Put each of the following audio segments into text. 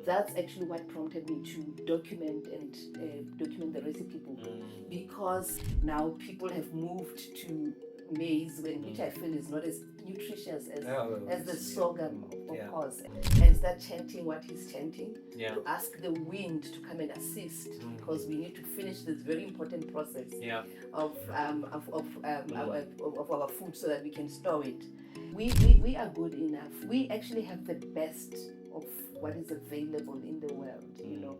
That's actually what prompted me to document the recipe book, because now people have moved to maize, which I feel is not as nutritious as the sorghum, of course, and start chanting what he's chanting, to ask the wind to come and assist, because we need to finish this very important process of our food so that we can store it. We are good enough. We actually have the best of what is available in the world, you know.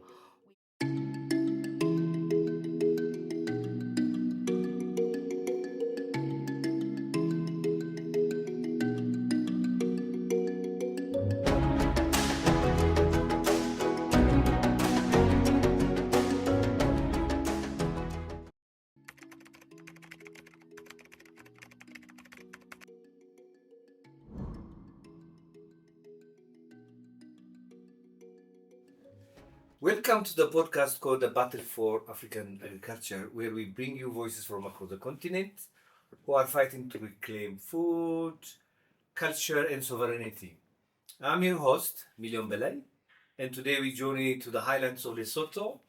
Welcome to the podcast called The Battle for African Agriculture, where we bring you voices from across the continent who are fighting to reclaim food, culture, and sovereignty. I'm your host, Million Belay, and today we journey to the highlands of Lesotho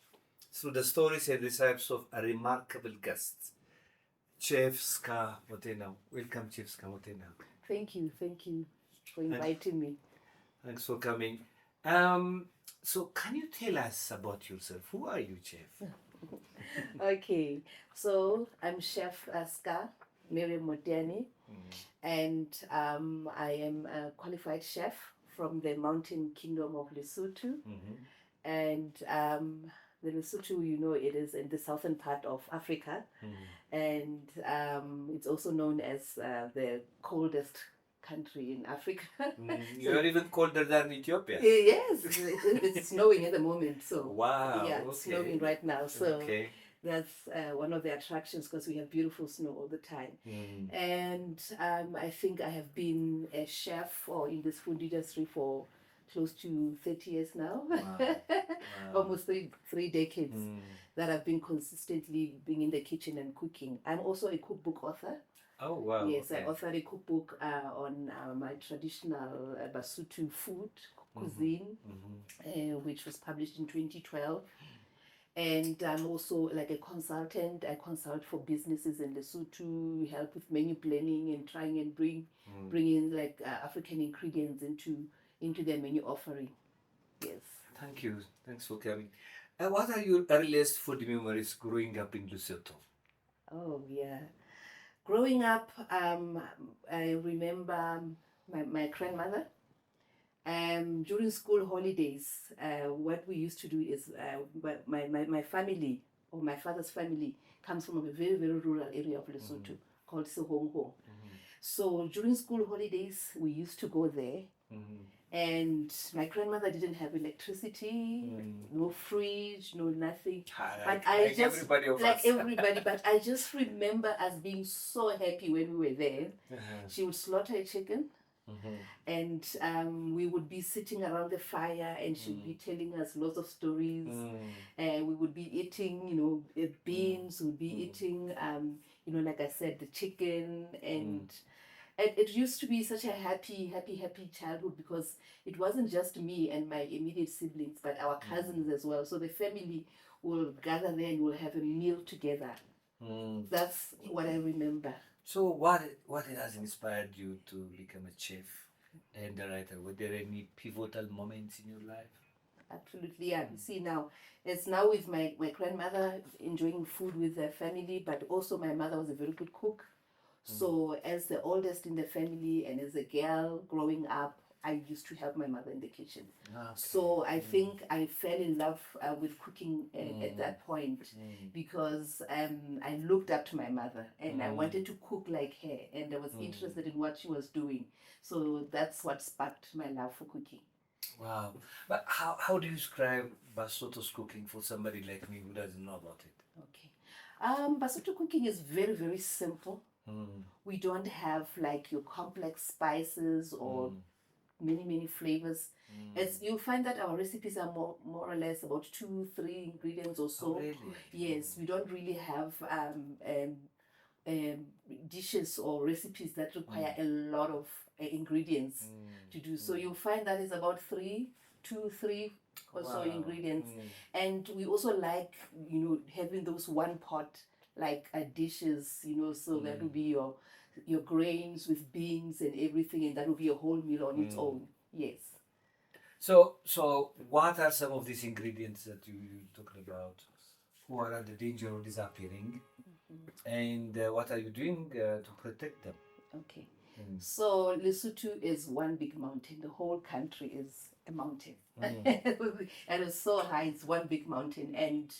through the stories and recipes of a remarkable guest, Chef Sekamotho Mirriam. Welcome, Chef Sekamotho Mirriam. Thank you for inviting me. Thanks for coming. So can you tell us about yourself? Who are you, Chef? Okay, so I'm Chef Sekamotho Mirriam Moteane, and I am a qualified chef from the mountain kingdom of Lesotho. And the Lesotho, you know, it is in the southern part of Africa, and it's also known as the coldest country in Africa. You are even colder than Ethiopia. Yes, it's snowing at the moment. So wow, yeah, it's snowing right now. So that's one of the attractions, because we have beautiful snow all the time. And I think I have been a chef or in this food industry for close to 30 years now. Wow. Almost three decades that I've been consistently being in the kitchen and cooking. I'm also a cookbook author. Oh wow! Yes, I authored a cookbook on my traditional Basotho food cuisine, which was published in 2012. And I'm also like a consultant. I consult for businesses in Lesotho, help with menu planning and trying and bring in like African ingredients into their menu offering. Yes. Thank you. Thanks for coming. What are your earliest food memories growing up in Lesotho? Oh yeah. Growing up, I remember my grandmother. During school holidays, what we used to do is my family, or my father's family, comes from a very, very rural area of Lesotho called Sehongho. So during school holidays, we used to go there. And my grandmother didn't have electricity, no fridge, no nothing. But I just remember us being so happy when we were there. She would slaughter a chicken, and we would be sitting around the fire, and she would be telling us lots of stories. And we would be eating, you know, beans. We would be eating, you know, like I said, the chicken and. It used to be such a happy childhood, because it wasn't just me and my immediate siblings, but our cousins as well. So the family will gather there and we'll have a meal together. That's what I remember. So what has inspired you to become a chef and a writer? Were there any pivotal moments in your life? Absolutely, yeah. You see, now it's now with my grandmother enjoying food with her family, but also my mother was a very good cook. So as the oldest in the family and as a girl growing up, I used to help my mother in the kitchen. Okay. So I think I fell in love with cooking at that point, because I looked up to my mother and I wanted to cook like her, and I was interested in what she was doing. So that's what sparked my love for cooking. Wow. But how do you describe Basotho's cooking for somebody like me who doesn't know about it? Okay. Basotho cooking is very, very simple. We don't have like your complex spices or many flavors. As you'll find that our recipes are more or less about 2-3 ingredients or so. Oh, really? Yes, we don't really have dishes or recipes that require a lot of ingredients to do. So you'll find that it's about 3 2, 3 or so Wow. ingredients. And we also like, having those one pot like dishes, so that would be your grains with beans and everything, and that would be a whole meal on its own. Yes. So what are some of these ingredients that you talking about? Who are at the danger of disappearing? And what are you doing to protect them? Okay. So Lesotho is one big mountain. The whole country is a mountain. And it's so high, it's one big mountain. And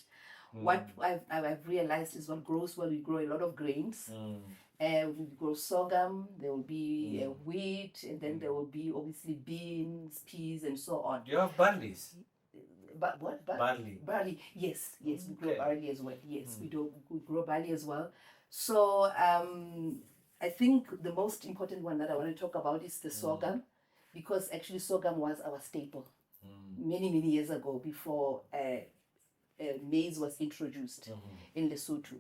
what I've realized is what grows well, we grow a lot of grains. We grow sorghum, there will be wheat, and then there will be obviously beans, peas, and so on. Do you have barleys? But what? Barley. Barley. Yes, we grow barley as well. Yes, we grow barley as well. So I think the most important one that I want to talk about is the sorghum, because actually sorghum was our staple many, many years ago, before maize was introduced in Lesotho.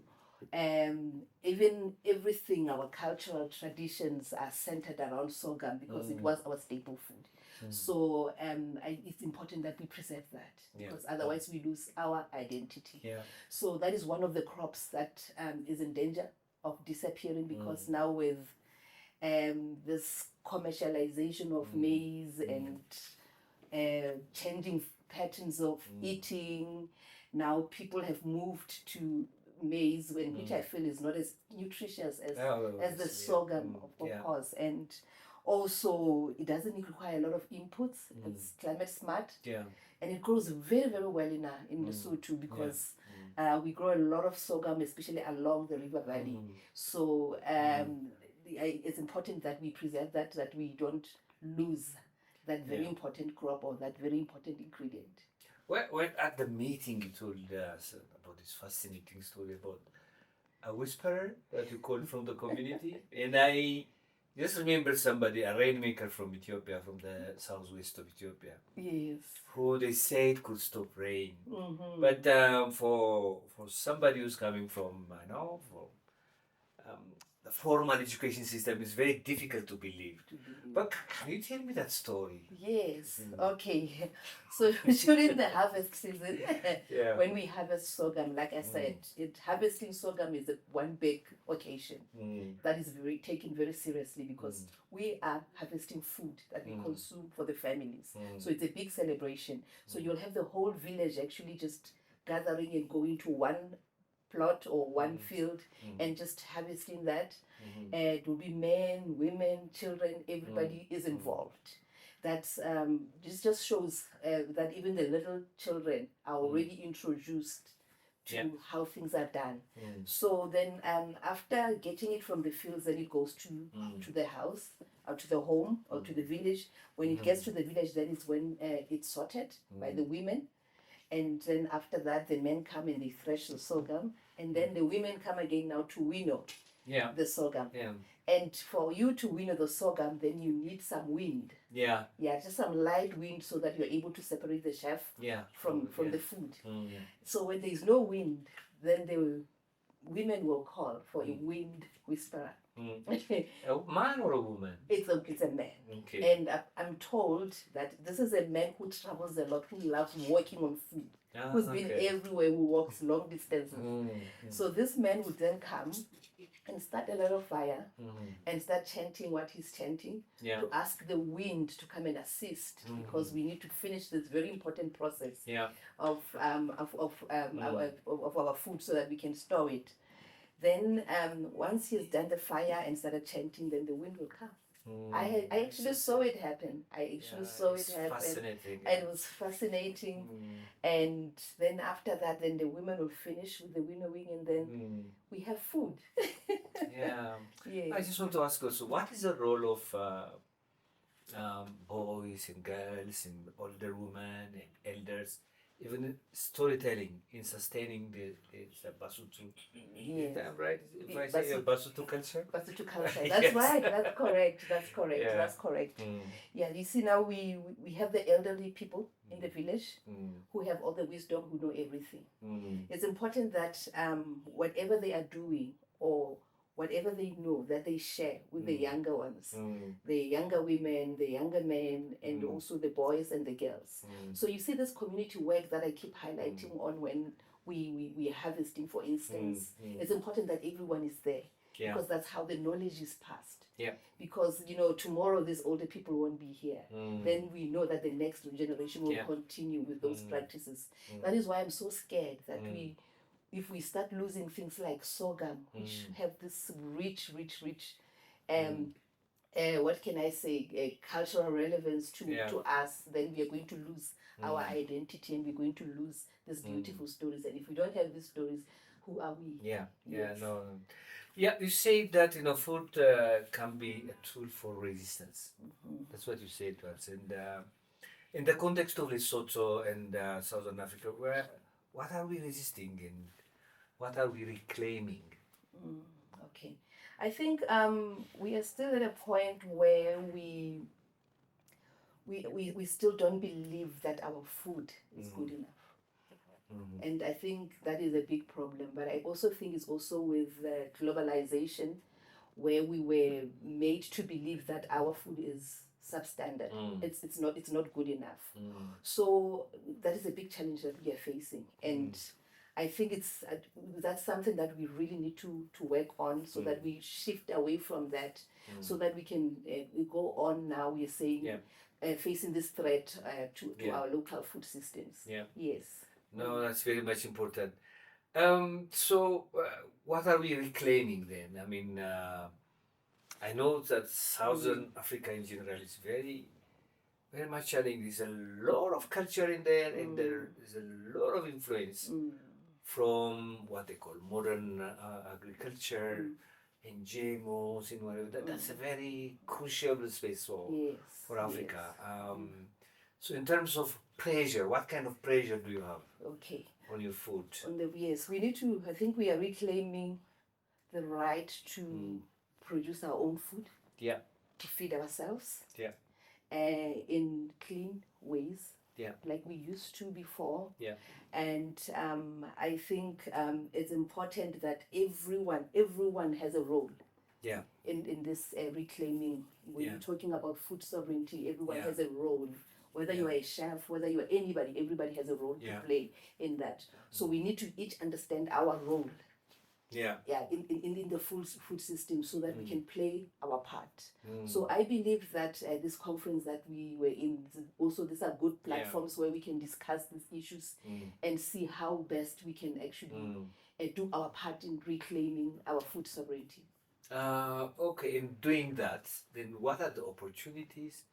Even everything, our cultural traditions are centered around sorghum because it was our staple food. So it's important that we preserve that, because otherwise we lose our identity. So that is one of the crops that is in danger of disappearing, because now with this commercialization of maize and changing patterns of eating, now people have moved to maize, which I feel is not as nutritious as the sorghum, of course. And also, it doesn't require a lot of inputs. It's climate smart. And it grows very, very well in Lesotho, because we grow a lot of sorghum, especially along the river valley. So it's important that we preserve that we don't lose that very important crop or that very important ingredient. When at the meeting you told us about this fascinating story about a whisperer that you called from the community, and I just remember somebody, a rainmaker from Ethiopia, from the southwest of Ethiopia, yes, who they said could stop rain. But for somebody who's coming from, the formal education system, is very difficult to believe. But can you tell me that story? Yes. Okay. So during the harvest season, when we harvest sorghum, like I said, harvesting sorghum is one big occasion that is taken very seriously, because we are harvesting food that we consume for the families. So it's a big celebration. So you'll have the whole village actually just gathering and going to one plot or one field and just harvesting that. It will be men, women, children, everybody is involved. That's this just shows that even the little children are already introduced to how things are done. So then after getting it from the fields, then it goes to the house or to the home or to the village. When it gets to the village, then it's when it's sorted by the women. And then after that, the men come and they thresh the sorghum. And then the women come again now to winnow the sorghum. And for you to winnow the sorghum, then you need some wind. Just some light wind, so that you're able to separate the chaff from the food. So when there's no wind, then the women will call for a wind whisperer. A man or a woman? It's a man. Okay. And I'm told that this is a man who travels a lot, who loves working on food, who's been everywhere, who walks long distances. So this man would then come and start a little fire and start chanting what he's chanting, to ask the wind to come and assist, because we need to finish this very important process of our food, so that we can store it. Then once he's done the fire and started chanting, then the wind will come. I actually saw it happen. Fascinating. And it was fascinating. And then after that, then the women will finish with the winnowing, and then we have food. I just want to ask also, what is the role of boys and girls and older women and elders, even storytelling, in sustaining the Basotho? Yes. Right? If I say Basotho culture? Basotho culture. That's right. That's correct. Yeah, you see, now we have the elderly people in the village who have all the wisdom, who know everything. It's important that whatever they are doing, or whatever they know, that they share with the younger ones, the younger women, the younger men, and also the boys and the girls. So you see this community work that I keep highlighting on when we are harvesting, for instance. It's important that everyone is there, because that's how the knowledge is passed. Because, you know, tomorrow these older people won't be here. Then we know that the next generation will continue with those practices. That is why I'm so scared that if we start losing things like sorghum, which have this rich, what can I say, cultural relevance to us, then we are going to lose our identity, and we're going to lose these beautiful stories. And if we don't have these stories, who are we? You say that, you know, food can be a tool for resistance. That's what you said to us. And in the context of Lesotho and Southern Africa, what are we resisting and what are we reclaiming? Okay, I think we are still at a point where we still don't believe that our food is good enough. And I think that is a big problem. But I also think it's also with globalization, where we were made to believe that our food is substandard. It's not good enough. So that is a big challenge that we are facing. And I think that's something that we really need to work on, so that we shift away from that, so that we can go on now. We are saying facing this threat to our local food systems. Yes. No, that's very much important. So what are we reclaiming then? I mean, I know that Southern Africa in general is very, very much challenging. There's a lot of culture in there, and there is a lot of influence from what they call modern agriculture and GMOs and whatever. That's a very crucial space for Africa. So in terms of pressure, what kind of pressure do you have on your food? We need to, I think we are reclaiming the right to produce our own food, to feed ourselves in clean ways, like we used to before. And I think it's important that everyone has a role in this reclaiming. When you're talking about food sovereignty, everyone has a role. Whether you are a chef, whether you are anybody, everybody has a role to play in that. So we need to each understand our role in the food system, so that we can play our part. So I believe that this conference that we were in, also these are good platforms where we can discuss these issues and see how best we can actually do our part in reclaiming our food sovereignty. Okay, in doing that, then what are the opportunities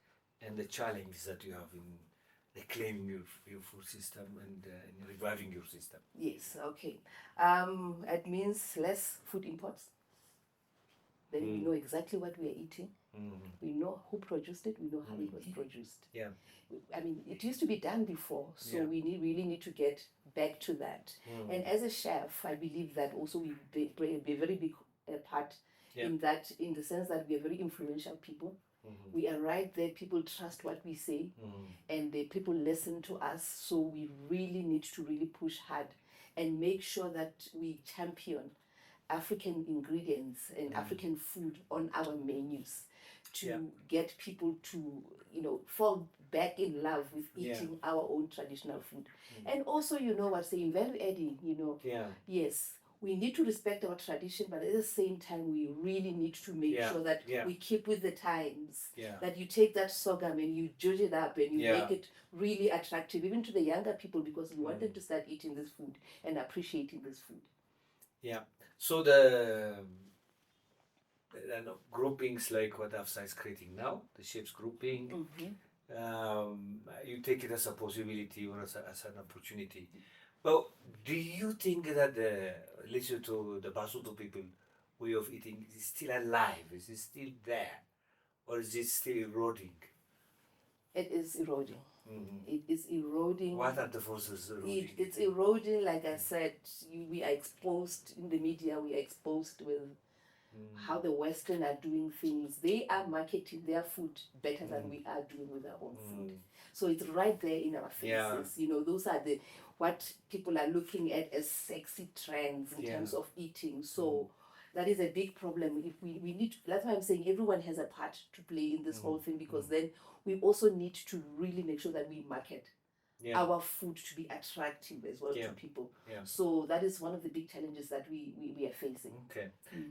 and the challenges that you have in reclaiming your food system and in reviving your system? Yes, okay. It means less food imports. Then we know exactly what we are eating. We know who produced it. We know how it was produced. I mean, it used to be done before, so we really need to get back to that. And as a chef, I believe that also we play a very big part in that, in the sense that we are very influential people. We are right there. People trust what we say, and the people listen to us. So we really need to really push hard and make sure that we champion African ingredients and African food on our menus, to get people to, you know, fall back in love with eating our own traditional food. And also, you know what, saying value adding, you know, yes, we need to respect our tradition, but at the same time, we really need to make sure that we keep with the times. That you take that sorghum and you judge it up and you make it really attractive, even to the younger people, because we want them to start eating this food and appreciating this food. So the groupings like what Afsa is creating now, the chefs grouping, you take it as a possibility or as an opportunity. Well, do you think that the Lesotho, the Basotho people way of eating is still alive? Is it still there? Or is it still eroding? It is eroding. It is eroding. What are the forces eroding? It's eroding, like I said, we are exposed in the media, we are exposed with how the Western are doing things. They are marketing their food better than we are doing with our own food. So it's right there in our faces. You know, those are what people are looking at as sexy trends in terms of eating. So that is a big problem. If we need, that's why I'm saying everyone has a part to play in this whole thing, because then we also need to really make sure that we market our food to be attractive as well to people. So that is one of the big challenges that we are facing. Okay.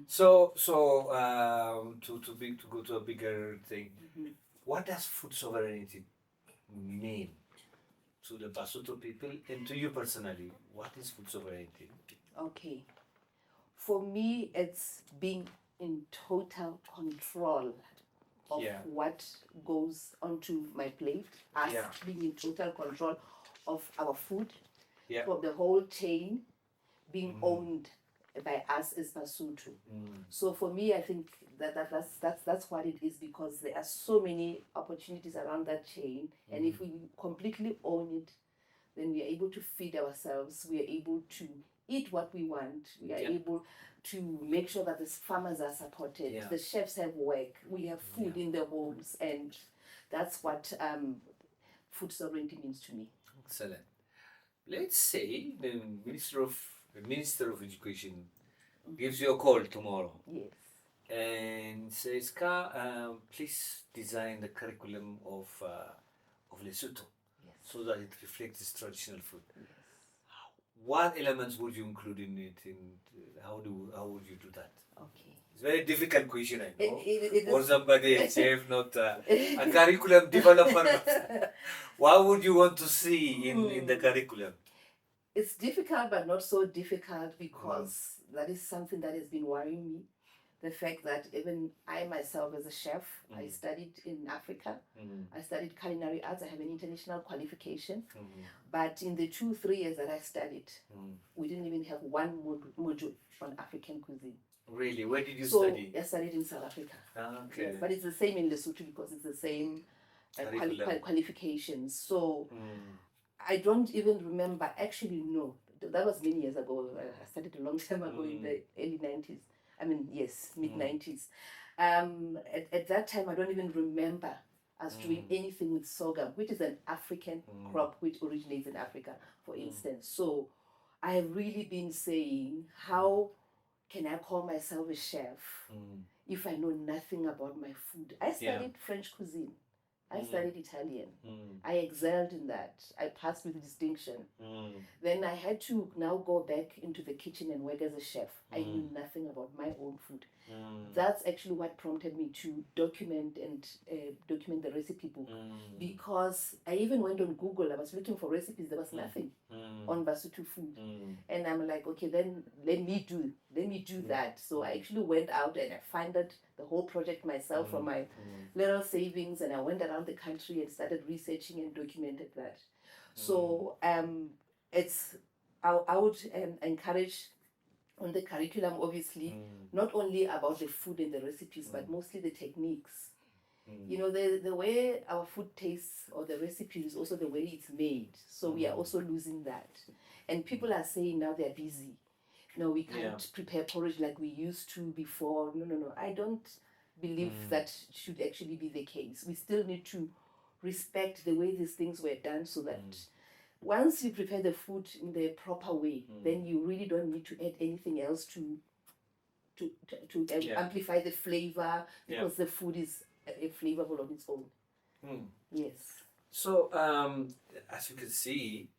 So to go to a bigger thing, what does food sovereignty mean to the Basotho people and to you personally? What is food sovereignty? Okay. For me, it's being in total control of what goes onto my plate. Us being in total control of our food, for the whole chain being owned by us as Basotho. So for me, I think that's what it is, because there are so many opportunities around that chain, and if we completely own it, then we are able to feed ourselves. We are able to eat what we want. We are able to make sure that the farmers are supported. The chefs have work. We have food in their homes, and that's what food sovereignty means to me. Excellent. Let's say the Minister of Education gives you a call tomorrow. Yes. And says, Ska, please design the curriculum of Lesotho so that it reflects its traditional food. Yes. What elements would you include in it, and how would you do that? Okay. It's a very difficult question, I know. It For somebody, a chef, not a curriculum developer. What would you want to see in the curriculum? It's difficult, but not so difficult, because that is something that has been worrying me. The fact that even I myself, as a chef, I studied in Africa. I studied culinary arts. I have an international qualification. But in the 2-3 years that I studied, we didn't even have one module on African cuisine. Really? Where did you study? I studied in South Africa. Okay. Yes, but it's the same in Lesotho, because it's the same qualifications. So I don't even remember. Actually, no. That was many years ago. I studied a long time ago in the early 90s. I mean, yes, mid-90s. At that time, I don't even remember us doing anything with sorghum, which is an African crop which originates in Africa, for instance. So I have really been saying, how can I call myself a chef if I know nothing about my food? I studied French cuisine. I studied Italian. I excelled in that. I passed with distinction. Then I had to now go back into the kitchen and work as a chef. I knew nothing about my own food. That's actually what prompted me to document the recipe book. Because I even went on Google. I was looking for recipes. There was nothing on Basotho food. And I'm like, okay, then let me do that. So I actually went out and I funded the whole project myself from my little savings, and I went around the country and started researching and documented that. So I would encourage on the curriculum, obviously, not only about the food and the recipes, but mostly the techniques. You know, the way our food tastes, or the recipe, is also the way it's made. So we are also losing that. And people are saying now they're busy. No, we can't prepare porridge like we used to before. No. I don't believe that should actually be the case. We still need to respect the way these things were done, so that once you prepare the food in the proper way, then you really don't need to add anything else to amplify the flavor, because the food is flavorful on its own. Yes. So, as you can see,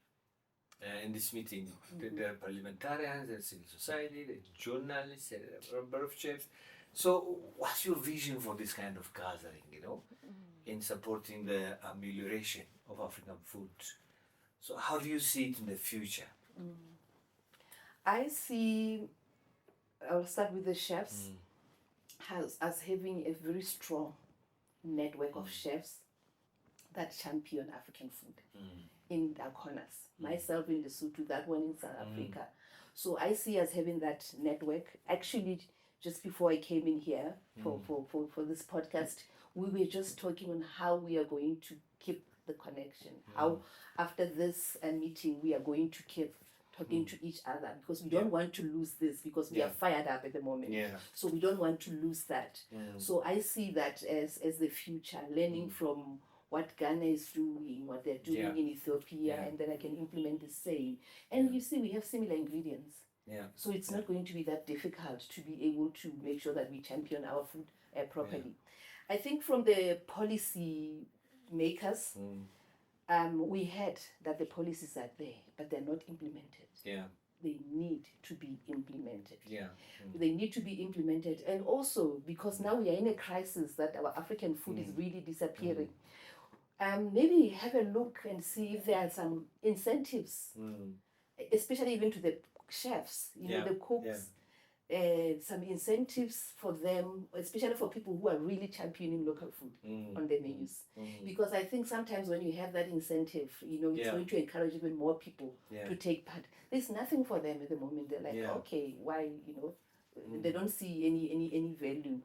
in this meeting, there are parliamentarians, there's civil society, there's journalists, there are a number of chefs. So, what's your vision for this kind of gathering, in supporting the amelioration of African food? So, how do you see it in the future? I'll start with the chefs, as having a very strong network of chefs that champion African food in their corners. Myself in Lesotho, that one in South Africa. So I see us having that network. Actually, just before I came in here for this podcast, we were just talking on how we are going to keep the connection. How after this meeting we are going to keep talking to each other, because we don't want to lose this, because we are fired up at the moment. So we don't want to lose that. So I see that as the future, learning from what Ghana is doing, what they're doing in Ethiopia, and then I can implement the same. And you see, we have similar ingredients. Yeah. So it's not going to be that difficult to be able to make sure that we champion our food properly. I think from the policy makers, we heard that the policies are there, but they're not implemented. Yeah. They need to be implemented. Yeah. They need to be implemented. And also, because now we are in a crisis that our African food is really disappearing, maybe have a look and see if there are some incentives, especially even to the chefs, the cooks, some incentives for them, especially for people who are really championing local food on their menus. Because I think sometimes when you have that incentive, it's going to encourage even more people to take part. There's nothing for them at the moment. They're like, okay, why, they don't see any value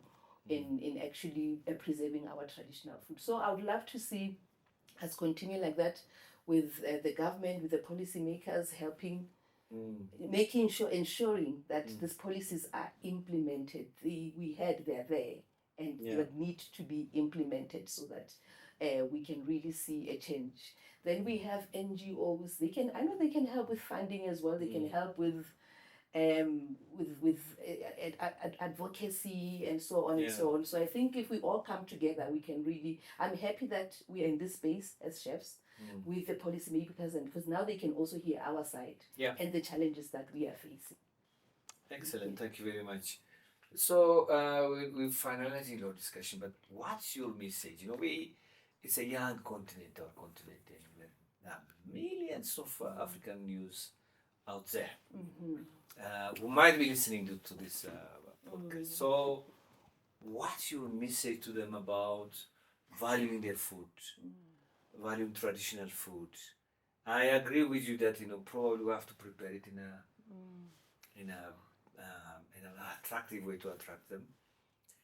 in actually preserving our traditional food. So I would love to see us continue like that with the government, with the policymakers helping, ensuring that these policies are implemented. They're there, and they need to be implemented so that we can really see a change. Then we have NGOs. I know they can help with funding as well. They can help with advocacy and so on and so on. So I think if we all come together, we can really. I'm happy that we are in this space as chefs with the policymakers, and because now they can also hear our side and the challenges that we are facing. Excellent. Thank you very much. So we're finalizing our discussion, but what's your message? It's a young continent, our continent, and there are millions of African youth out there who might be listening to this podcast. So what's your message to them about valuing their food, valuing traditional food? I agree with you that probably we have to prepare it in an attractive way to attract them,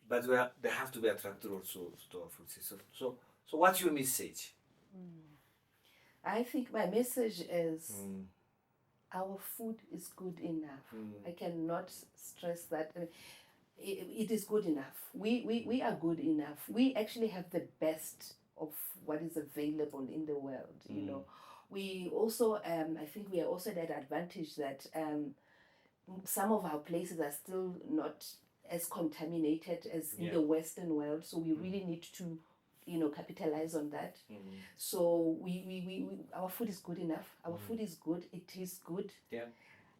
but they have to be attracted also to our food system. So what's your message? I think my message is our food is good enough. I cannot stress that. It is good enough. We are good enough. We actually have the best of what is available in the world. We also, I think we are also at that advantage that some of our places are still not as contaminated as in the Western world. So we really need to, capitalize on that. So we our food is good enough. Our food is good. It is good. Yeah.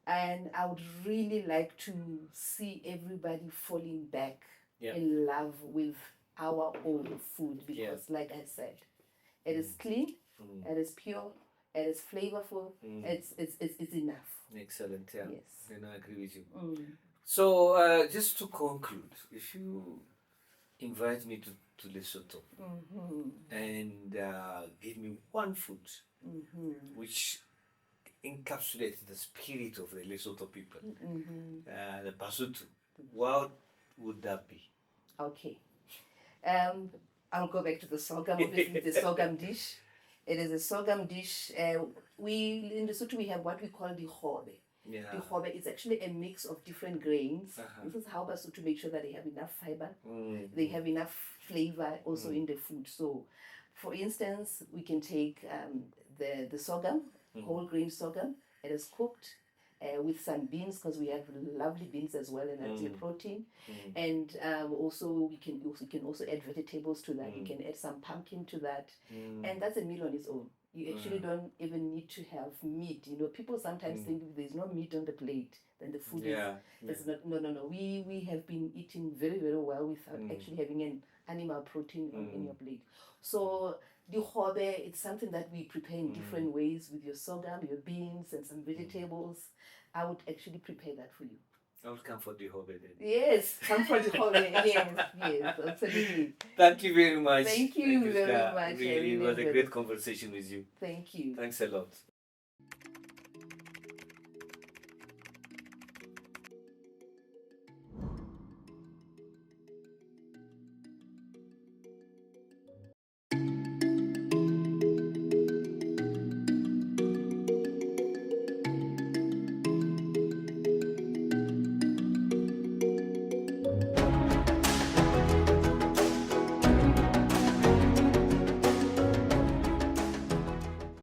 And I would really like to see everybody falling back in love with our own food because, like I said, it is clean, it is pure, it is flavorful, it's enough. Excellent, yeah. Yes. I agree with you. So, just to conclude, if you invite me to Lesotho and give me one food which encapsulates the spirit of the Lesotho people, the Basotho, what would that be? Okay. I'll go back to the sorghum, obviously, the sorghum dish. It is a sorghum dish. In Lesotho, we have what we call the hobe. Yeah. The hobe is actually a mix of different grains. This is how Basotho make sure that they have enough fiber, they have enough flavor also in the food. So, for instance, we can take the sorghum, whole grain sorghum. It is cooked with some beans because we have lovely beans as well, and that's a protein. And also we can also add vegetables to that. You can add some pumpkin to that, and that's a meal on its own. You actually don't even need to have meat. People sometimes think if there's no meat on the plate, then the food is not. No. We have been eating very, very well without actually having an animal protein in your plate. So the hobe, it's something that we prepare in different ways with your sorghum, your beans, and some vegetables. I would actually prepare that for you. I will come for the hobe then. Yes, come for the hobe. Yes, absolutely. Thank you very much. Thank you very much. Really, it was a great conversation with you. Thank you. Thanks a lot.